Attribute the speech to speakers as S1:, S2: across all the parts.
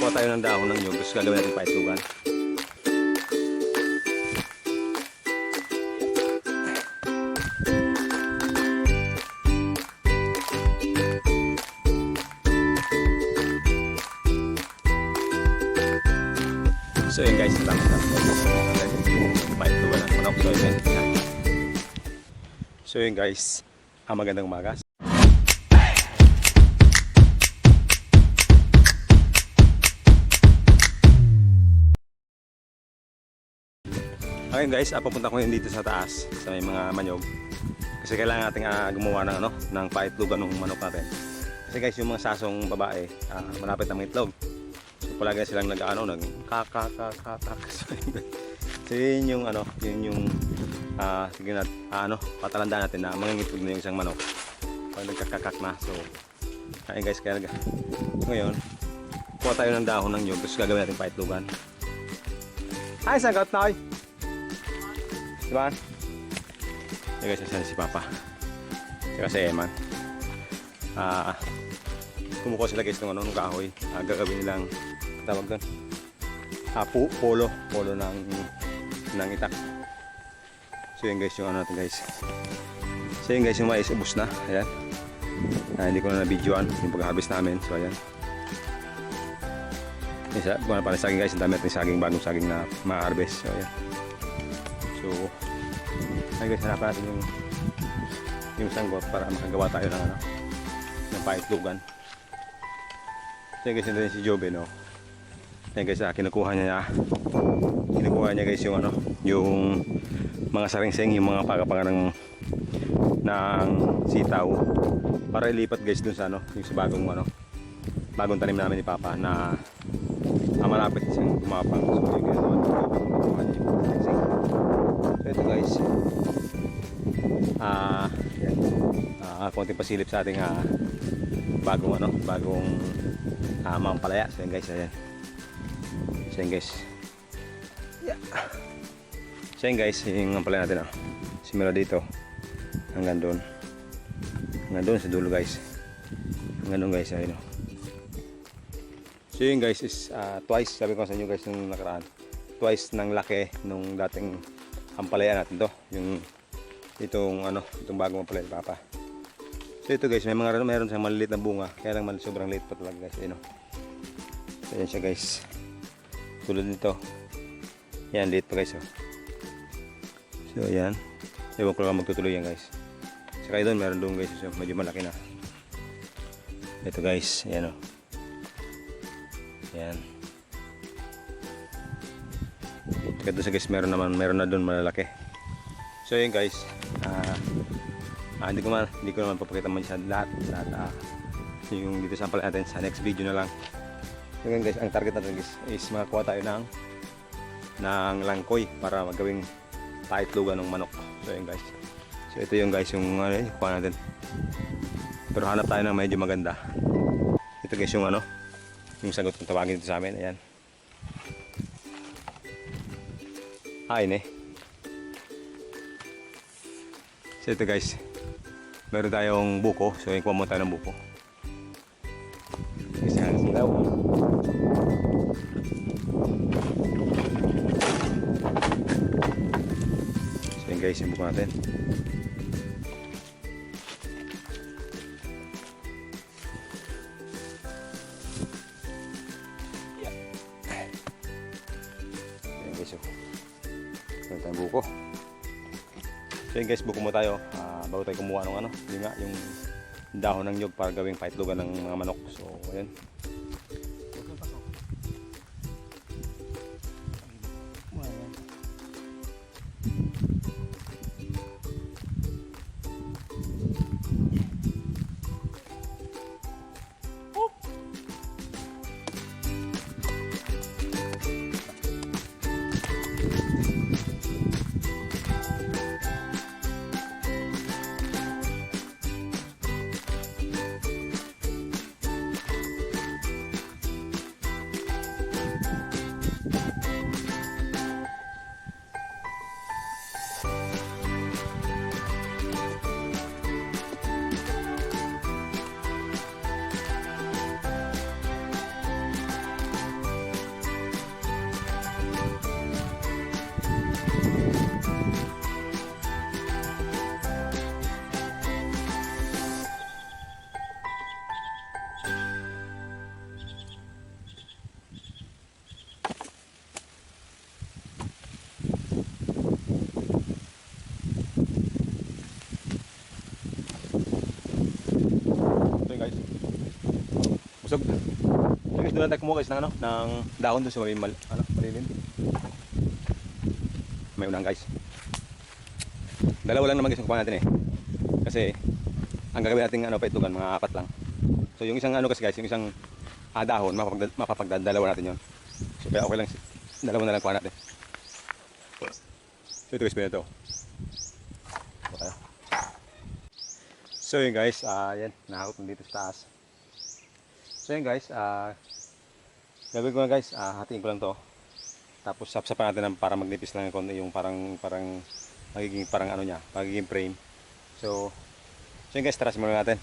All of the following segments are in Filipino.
S1: kuha tayo ng dahon ng nyug, tapos gagawin natin paitlugan. So yun guys, tapos na paitlugan ng manok. So yun guys, magandang umaga. Okay guys, papunta ko yun dito sa taas sa may mga manyog. Kasi kailangan natin gumawa ng ng paitlugan ng manok natin. Kasi guys, yung mga sasong babae, malapit na itlog. So palagi silang nagkakakakakak. So yun yung sige na, patalandaan natin na mangingitlog na yung isang manok. Pag nagkakakak na. So ayun guys, kaya ngayon kuha tayo ng dahon ng nyug, tapos gagawin natin paitlugan. Ay, sagot na oy! Diba? Yung guys, nasan si Papa saka si Eman. Kumukuha sila guys ng kahoy. Gagawin nilang tawag doon polo ng itak. So yun guys yung natin guys. So yun guys yung mais ubos na. Ayan. Hindi ko na na-videoan yung pag-harvest namin. So ayan. Isa, buwan na pala saging guys. Ang dami natin saging, bagong saging na ma-harvest. So ayan. So ayun guys, hanapan natin yung sanggot para makagawa tayo ng paitlugan. So yun guys, yun din si Jobe, no? Ayun guys, kinukuha niya guys yung mga saringseng, yung mga pagapangan ng sitaw para ilipat guys dun sa yung sa bagong tanim namin ni Papa na malapit siyang kumapang. So yun guys, so ito guys, konting pasilip sa ating bagong mampalaya. So yun guys, ayan. So yun guys, yeah. So yun guys, yung mampalaya natin simula dito hanggang doon sa dulo guys, hanggang doon guys, ayun. So yun guys is twice, sabi ko sa inyo guys nung nakaraan, twice ng laki nung dating ampalaya natin to, yung itong bagong ampalaya ni Papa. So ito guys, meron siyang maliliit na bunga, kaya lang sobrang liit pa talaga guys, ayun. So yan siya guys, tulad nito, yan liit pa guys. So yan, ewan ko lang magtutuloy yan guys. Saka doon, meron doon guys, so medyo malaki na. Ito guys, ayan yan. Kaya doon sa guys, meron na doon malalaki. So yun guys, hindi ko naman papakita man siya lahat yung dito sample natin sa next video na lang. So yun guys, ang target natin guys is makakuha tayo ng langkoy para magawing paitlugan ng manok. So yun guys, so ito yung guys yung kuha natin, pero hanap tayo ng medyo maganda. Ito guys yung yung sagot kung tawagin dito sa amin. Ayan. Ayun eh. So ito guys, meron tayong buko. So kuha mo tayo ng buko. Kasi ang silaw. So yun guys, yung buko natin. Meron tayong buko. So yun guys, buko mo tayo bago tayo kumuha ng yung dahon ng nyug para gawing paitlugan ng mga manok. So ayan. doon tayo kumuha guys ng, ano, ng dahon doon sa malilim. May unang guys. Dalawa lang naman guys ang kuha natin eh. Kasi ang gagawin natin ano, paitlugan, mga 4 lang. So yung isang ano kasi guys, yung isang dahon, mapapagdalawa natin yon. So kaya okay lang, dalawa na lang kuha natin. So ito guys, pinito. Okay. So yun guys, yan, nakakot dito sa taas. So yun guys, gagawin ko na guys, hatiin ko lang to. Tapos sapsapan natin para magnipis lang yung parang magiging parang ano niya, magiging frame. So yun guys, tara simulan natin.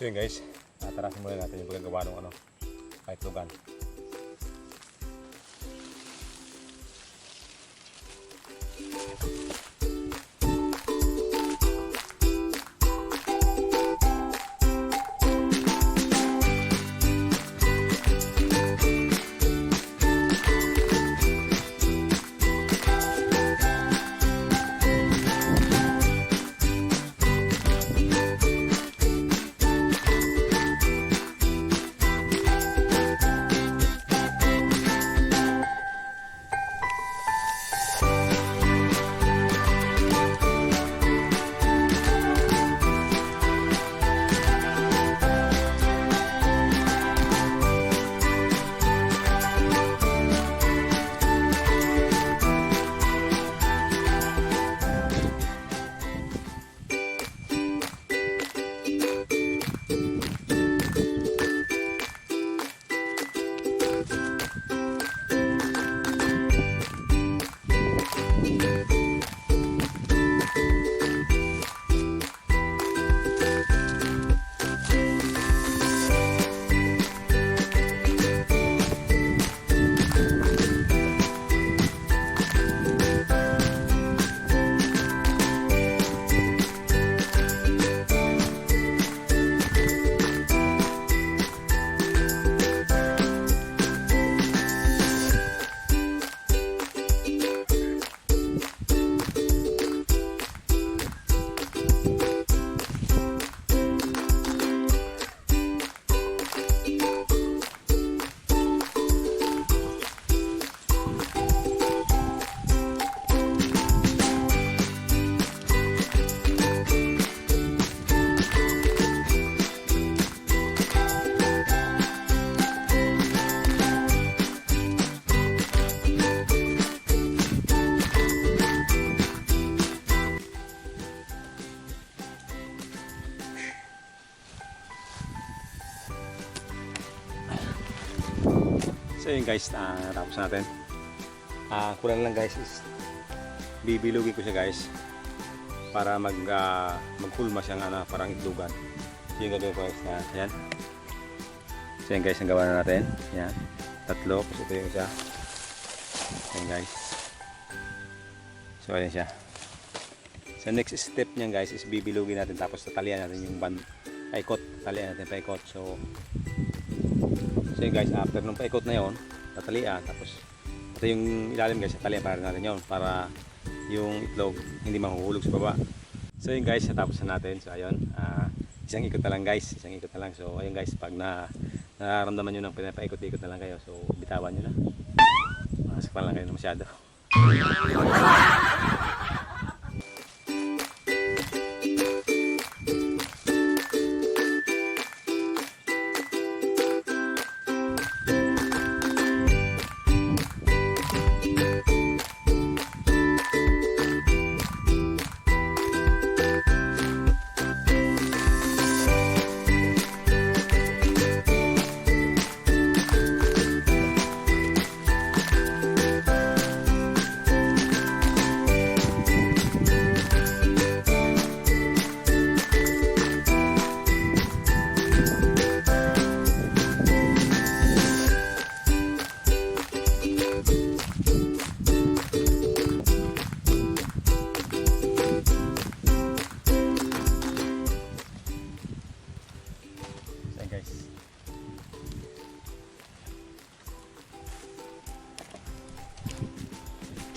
S1: So yun guys, tarasin muna natin yung paggagawa ng ano, paitlugan. So yun guys, tapos natin. Kulang lang guys is bibilugin ko siya guys para magkulma siyang parang itlugan. So yung gagawin ko guys na yan. So yun guys, ang gawa na natin. Yan, 3. Tapos ito yung isa. Yan guys. So ayan siya. So next step niyan guys is bibilugin natin, tapos tatalian natin yung paikot. Talian natin paikot. So yun guys, after nung paikot na yon, tatalian, tapos ito yung ilalim guys, tatalian para natin yon para yung itlog hindi mahuhulog sa baba. So yun guys, natapos na natin. So ayun, isang ikot na lang guys, isang ikot na lang. So ayun guys, pag nararamdaman nyo ng pinapaikot-ikot na lang kayo, so bitawan nyo na, masakpan lang kayo na masyado.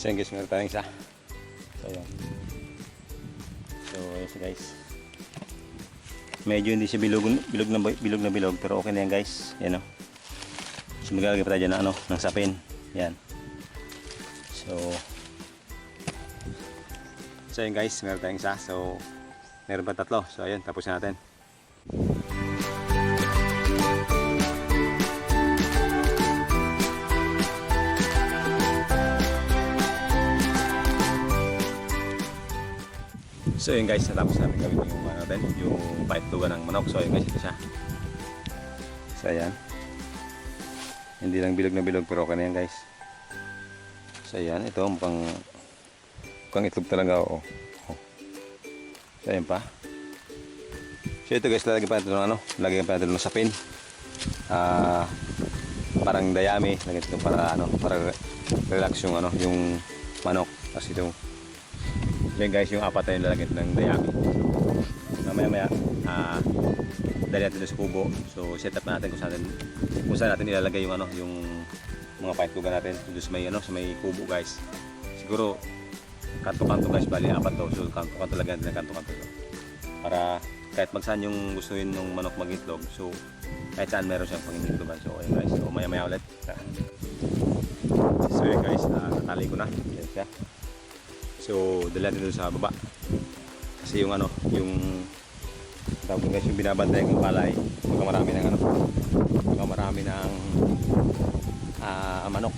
S1: So yun guys, meron tayong isa. So yun. So yun siya guys. Medyo hindi siya bilog na bilog pero okay na yan guys. Yan o. So maglalagay pa tayo dyan ng sapin. Yan. So yun guys, meron tayong isa. So meron pa tatlo. So ayun, tapos na natin. So yun guys, natapos natin gawin yung paitlugan ng manok. So yun guys, ito siya. So ayan. Hindi lang bilog na bilog pero okay na yan guys. So ayan, ito mukhang itlog talaga. Oh. So ayan pa. So ito guys, lalagyan pa natin lagyan pa natin ng sapin. Parang dayami, lagyan ito para relax yung yung manok. Tapos ito yan guys, yung apat na yung lalagyan ng dayami. So mamaya dali natin sa kubo. So set up natin kung saan natin ilalagay yung yung mga paitlugan natin doon sa may kubo guys. Siguro kanto-kanto guys, bali apat to. So kanto-kanto lagyan natin ng kanto-kanto. Para kahit magsaan yung gustuin ng manok mag-itlog. So kahit saan meron siyang pang-itlogan. So ayun guys, so maya-maya ulit. So yun guys, natali ko na. Yan siya. So dala natin doon sa baba. Kasi yung tawag guys, yung binabantayan ng palay, baka marami ng manok.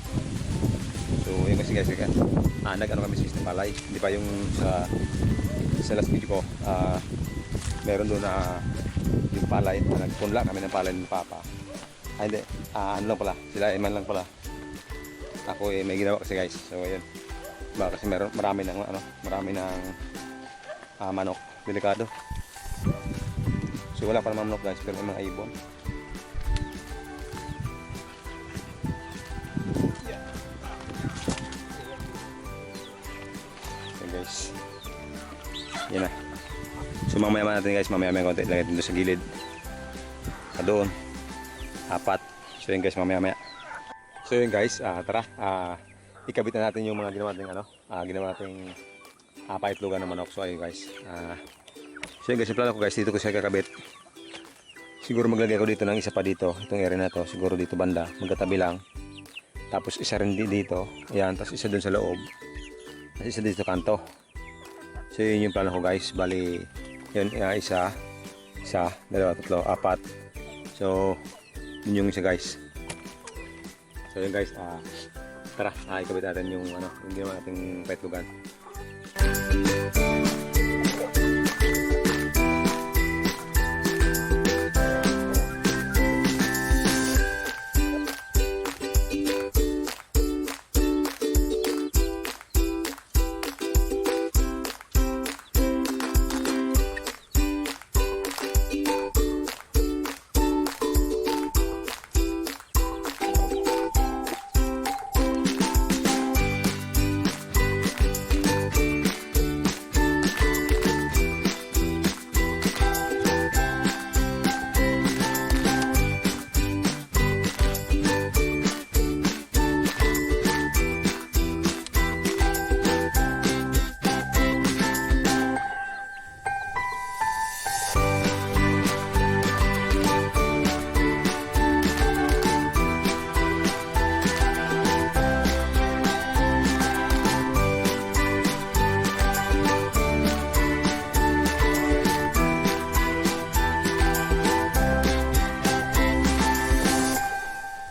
S1: So yun kasi guys, kami sa palay. Hindi pa yung sa last video ko, meron doon yung palay, nagpunla kami ng palay ng papa. Hindi, lang pala, sila iman lang pala. Ako may ginawa kasi guys. So ayun. Kasi marami ng manok, delikado. So wala pa naman manok guys, pero may mga ibon. Okay guys, yan na. So mamaya natin guys, mamaya konti lagay dito sa gilid. Doon, apat. So yun guys, mamaya. So yun guys, tara. Ikabit na natin yung mga ginawa nating paitlugan ng manok. So ayun guys. So yun guys, yung plano ko guys, dito ko siya kakabit. Siguro maglagay ko dito ng isa pa dito. Itong area na to, siguro dito banda, magkatabi lang. Tapos isa rin dito. Ayan, tapos isa dun sa loob. Tapos isa dito kanto. So yun yung plano ko guys. Bali, yun, isa, dalawa, tatlo, apat. So, yun yung isa guys. So yun guys, tara, ikabit natin yung ginawa nating paitlugan.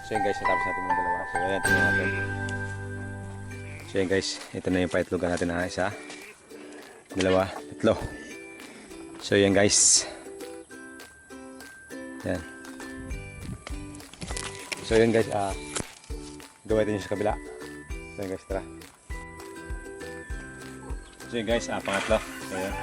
S1: So yun guys, natapos natin yung dalawa. So ayan, tingnan natin. So yun guys, ito na yung paitlugan natin na isa, dalawa, tatlo. So yun guys. Yan. So yun guys, gawin natin yung sa kabila. So yun guys, tara. So yun guys, pangatlo. So yun.